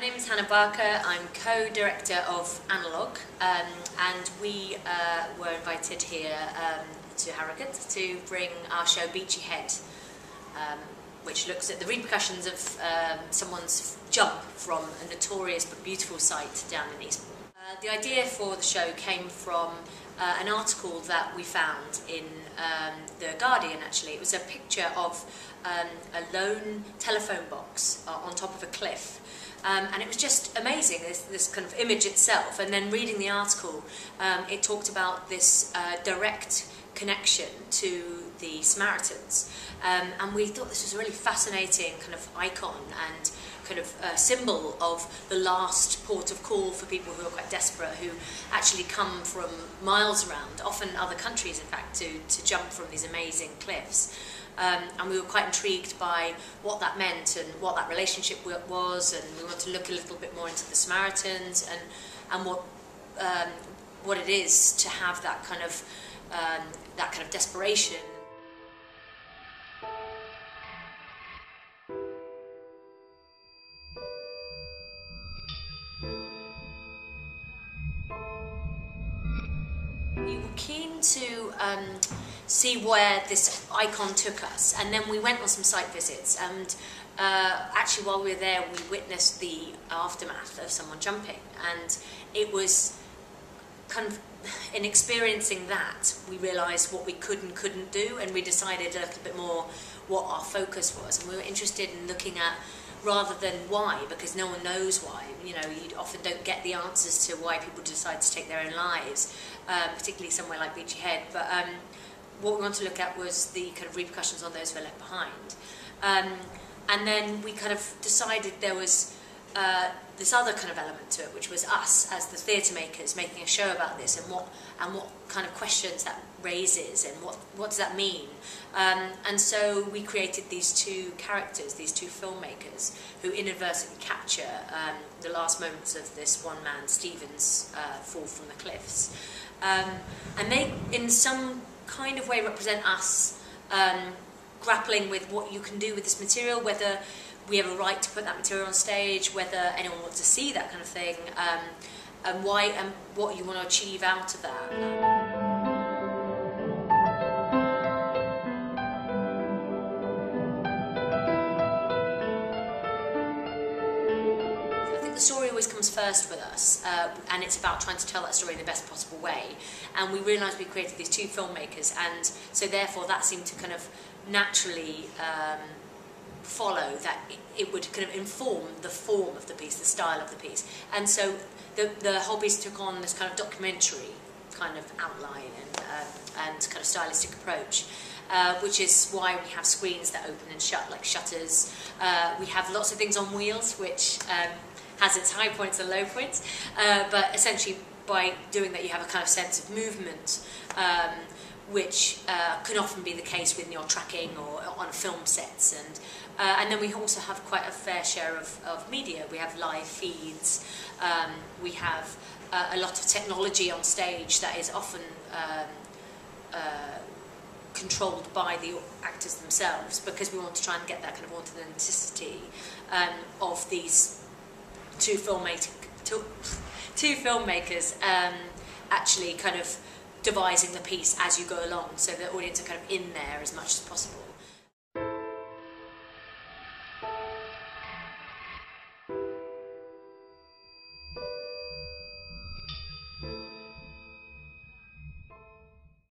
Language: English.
name is Hannah Barker. I'm co-director of Analogue, and we were invited here to Harrogate to bring our show Beachy Head, which looks at the repercussions of someone's jump from a notorious but beautiful site down in Eastbourne. The idea for the show came from an article that we found in The Guardian, actually. It was a picture of a lone telephone box on top of a cliff. And it was just amazing, this kind of image itself. And then reading the article, it talked about this direct connection to the Samaritans. And we thought this was a really fascinating kind of icon and kind of symbol of the last port of call for people who are quite desperate, who actually come from miles around, often other countries in fact, to jump from these amazing cliffs. And we were quite intrigued by what that meant and what that relationship was, and we wanted to look a little bit more into the Samaritans and what it is to have that kind of desperation. We were keen to see where this icon took us, and then we went on some site visits, and actually while we were there we witnessed the aftermath of someone jumping, and it was kind of in experiencing that we realised what we could and couldn't do, and we decided a little bit more what our focus was, and we were interested in looking at rather than why, because no one knows why. You know, you often don't get the answers to why people decide to take their own lives, particularly somewhere like Beachy Head. But what we wanted to look at was the kind of repercussions on those who are left behind. And then we kind of decided there was this other kind of element to it, which was us as the theatre makers making a show about this, and what kind of questions that raises, and what does that mean. And so we created these two characters, these two filmmakers, who inadvertently capture the last moments of this one man, Stephen's fall from the cliffs. And they, in some kind of way, represent us grappling with what you can do with this material, whether we have a right to put that material on stage, whether anyone wants to see that kind of thing, and why and what you want to achieve out of that. I think the story always comes first with us, and it's about trying to tell that story in the best possible way. And we realised we created these two filmmakers, and so therefore that seemed to kind of naturally follow that it would kind of inform the form of the piece, the style of the piece. And so the whole piece took on this kind of documentary kind of outline and kind of stylistic approach, which is why we have screens that open and shut like shutters. We have lots of things on wheels, which has its high points and low points, but essentially by doing that you have a kind of sense of movement, which can often be the case when you're tracking or on film sets. And then we also have quite a fair share of media. We have live feeds, we have a lot of technology on stage that is often controlled by the actors themselves, because we want to try and get that kind of authenticity of these two filmmakers actually kind of devising the piece as you go along, so the audience are kind of in there as much as possible.